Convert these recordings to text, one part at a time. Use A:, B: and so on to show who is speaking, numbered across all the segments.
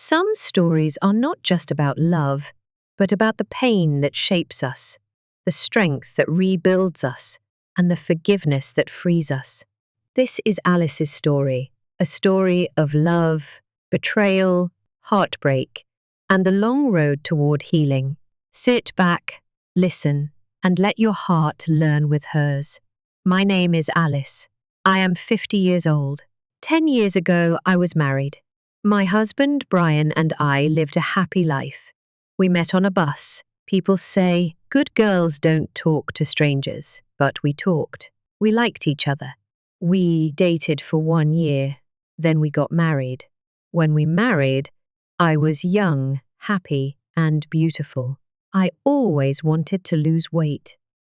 A: Some stories are not just about love, but about the pain that shapes us, the strength that rebuilds us, and the forgiveness that frees us. This is Alice's story, a story of love, betrayal, heartbreak, and the long road toward healing. Sit back, listen, and let your heart learn with hers. My name is Alice. I am 50 years old. 10 years ago, I was married. My husband, Brian, and I lived a happy life. We met on a bus. People say, good girls don't talk to strangers, but we talked. We liked each other. We dated for 1 year. Then we got married. When we married, I was young, happy, and beautiful. I always wanted to lose weight,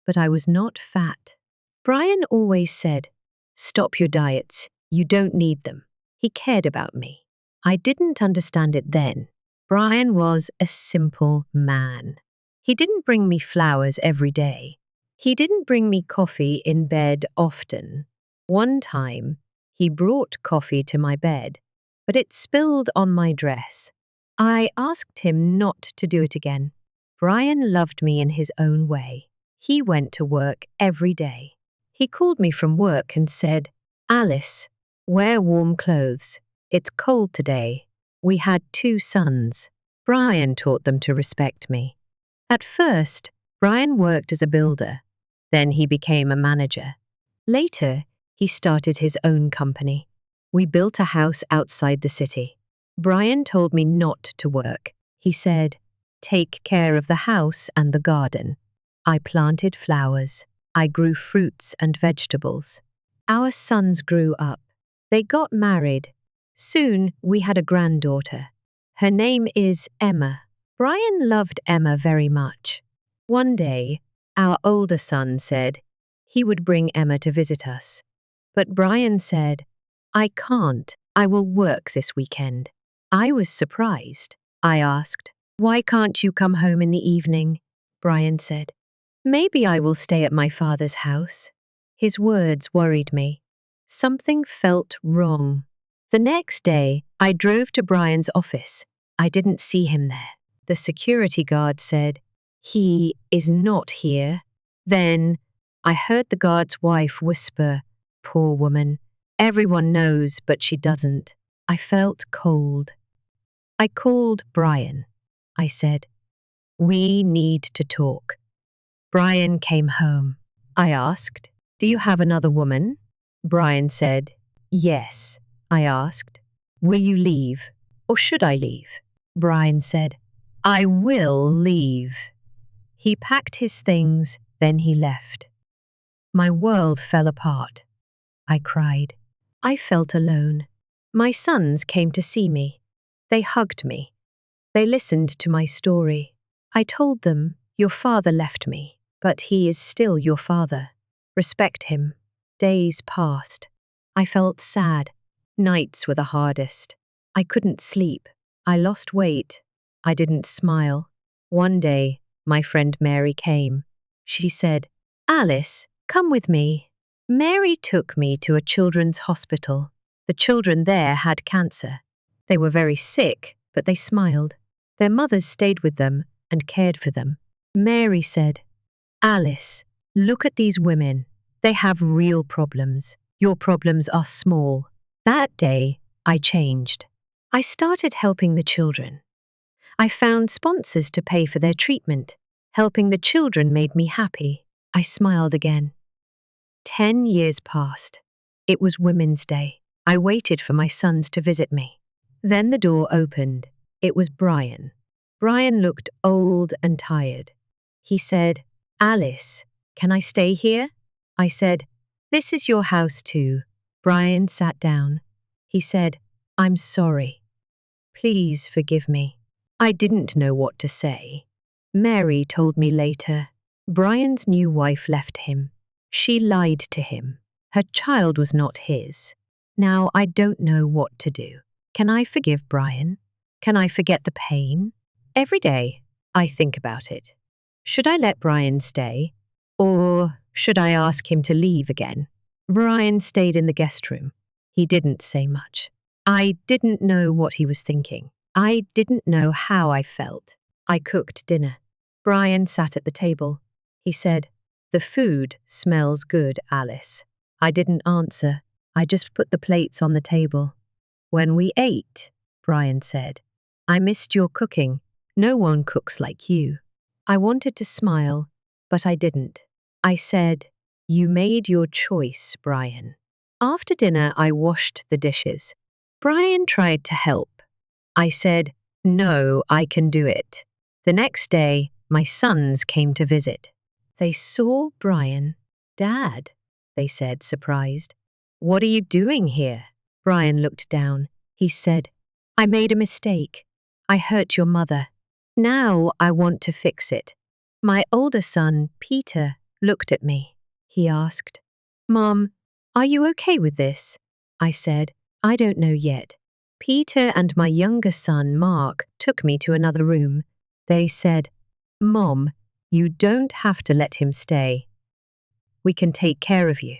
A: but I was not fat. Brian always said, stop your diets, you don't need them. He cared about me. I didn't understand it then. Brian was a simple man. He didn't bring me flowers every day. He didn't bring me coffee in bed often. One time, he brought coffee to my bed, but it spilled on my dress. I asked him not to do it again. Brian loved me in his own way. He went to work every day. He called me from work and said, Alice, wear warm clothes. It's cold today. We had 2 sons. Brian taught them to respect me. At first, Brian worked as a builder. Then he became a manager. Later, he started his own company. We built a house outside the city. Brian told me not to work. He said, take care of the house and the garden. I planted flowers. I grew fruits and vegetables. Our sons grew up. They got married. Soon, we had a granddaughter. Her name is Emma. Brian loved Emma very much. One day, our older son said he would bring Emma to visit us. But Brian said, I can't. I will work this weekend. I was surprised. I asked, why can't you come home in the evening? Brian said, maybe I will stay at my father's house. His words worried me. Something felt wrong. The next day, I drove to Brian's office. I didn't see him there. The security guard said, he is not here. Then, I heard the guard's wife whisper, poor woman. Everyone knows, but she doesn't. I felt cold. I called Brian. I said, we need to talk. Brian came home. I asked, do you have another woman? Brian said, yes. I asked, will you leave, or should I leave? Brian said, I will leave. He packed his things, then he left. My world fell apart. I cried. I felt alone. My sons came to see me. They hugged me. They listened to my story. I told them, your father left me, but he is still your father. Respect him. Days passed. I felt sad. Nights were the hardest. I couldn't sleep. I lost weight. I didn't smile. One day, my friend Mary came. She said, Alice, come with me. Mary took me to a children's hospital. The children there had cancer. They were very sick, but they smiled. Their mothers stayed with them and cared for them. Mary said, Alice, look at these women. They have real problems. Your problems are small. That day, I changed. I started helping the children. I found sponsors to pay for their treatment. Helping the children made me happy. I smiled again. 10 years passed. It was Women's Day. I waited for my sons to visit me. Then the door opened. It was Brian. Brian looked old and tired. He said, Alice, can I stay here? I said, this is your house too. Brian sat down. He said, I'm sorry. Please forgive me. I didn't know what to say. Mary told me later, Brian's new wife left him. She lied to him. Her child was not his. Now I don't know what to do. Can I forgive Brian? Can I forget the pain? Every day, I think about it. Should I let Brian stay? Or should I ask him to leave again? Brian stayed in the guest room. He didn't say much. I didn't know what he was thinking. I didn't know how I felt. I cooked dinner. Brian sat at the table. He said, "The food smells good, Alice." I didn't answer. I just put the plates on the table. "When we ate," Brian said, "I missed your cooking. No one cooks like you." I wanted to smile, but I didn't. I said, "You made your choice, Brian." After dinner, I washed the dishes. Brian tried to help. I said, "No, I can do it." The next day, my sons came to visit. They saw Brian. "Dad," they said, surprised. "What are you doing here?" Brian looked down. He said, "I made a mistake. I hurt your mother. Now I want to fix it." My older son, Peter, looked at me. He asked, "Mom, are you okay with this?" I said, "I don't know yet." Peter and my younger son, Mark, took me to another room. They said, "Mom, you don't have to let him stay. We can take care of you."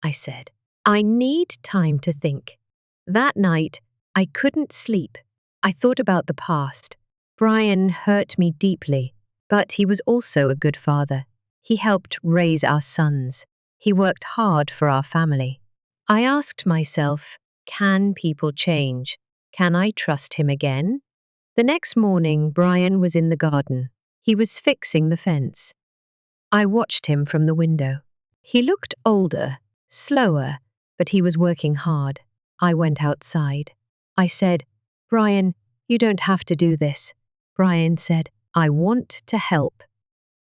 A: I said, "I need time to think." That night, I couldn't sleep. I thought about the past. Brian hurt me deeply, but he was also a good father. He helped raise our sons. He worked hard for our family. I asked myself, can people change? Can I trust him again? The next morning, Brian was in the garden. He was fixing the fence. I watched him from the window. He looked older, slower, but he was working hard. I went outside. I said, "Brian, you don't have to do this." Brian said, "I want to help.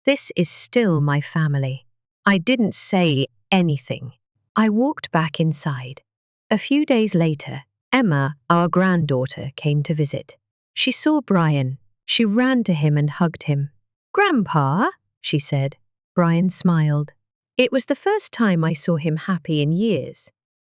A: This is still my family." I didn't say anything. I walked back inside. A few days later, Emma, our granddaughter, came to visit. She saw Brian. She ran to him and hugged him. "Grandpa," she said. Brian smiled. It was the first time I saw him happy in years.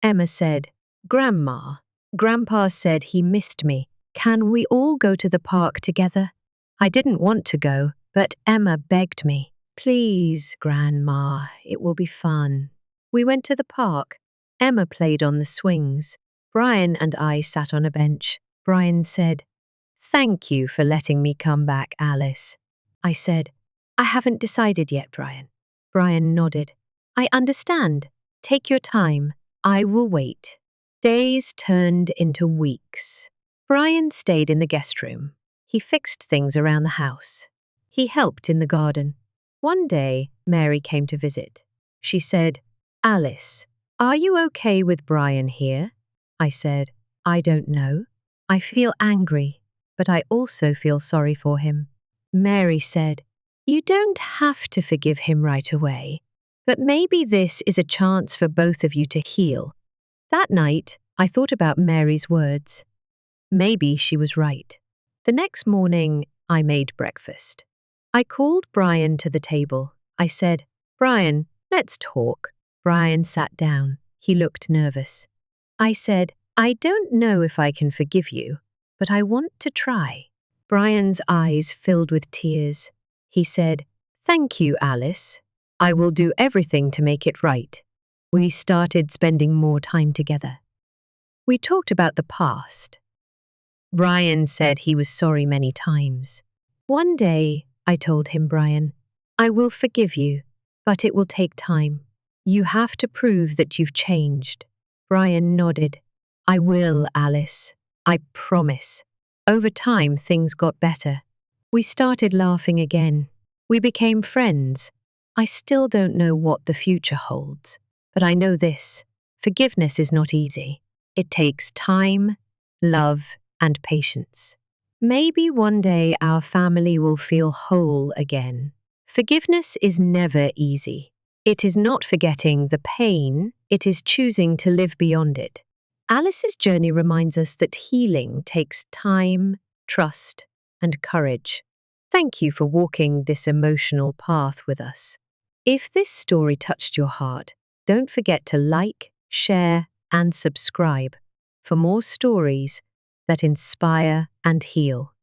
A: Emma said, "Grandma, Grandpa said he missed me. Can we all go to the park together?" I didn't want to go, but Emma begged me. "Please, Grandma, it will be fun." We went to the park. Emma played on the swings. Brian and I sat on a bench. Brian said, "Thank you for letting me come back, Alice." I said, "I haven't decided yet, Brian." Brian nodded. "I understand. Take your time. I will wait." Days turned into weeks. Brian stayed in the guest room. He fixed things around the house. He helped in the garden. One day, Mary came to visit. She said, "Alice, are you okay with Brian here?" I said, "I don't know. I feel angry, but I also feel sorry for him." Mary said, "You don't have to forgive him right away, but maybe this is a chance for both of you to heal." That night, I thought about Mary's words. Maybe she was right. The next morning, I made breakfast. I called Brian to the table. I said, "Brian, let's talk." Brian sat down. He looked nervous. I said, "I don't know if I can forgive you, but I want to try." Brian's eyes filled with tears. He said, "Thank you, Alice. I will do everything to make it right." We started spending more time together. We talked about the past. Brian said he was sorry many times. One day, I told him, "Brian, I will forgive you, but it will take time. You have to prove that you've changed." Brian nodded. "I will, Alice. I promise." Over time, things got better. We started laughing again. We became friends. I still don't know what the future holds, but I know this: forgiveness is not easy. It takes time, love, and patience. Maybe one day our family will feel whole again. Forgiveness is never easy. It is not forgetting the pain, it is choosing to live beyond it. Alice's journey reminds us that healing takes time, trust, and courage. Thank you for walking this emotional path with us. If this story touched your heart, don't forget to like, share, and subscribe for more stories that inspire and heal.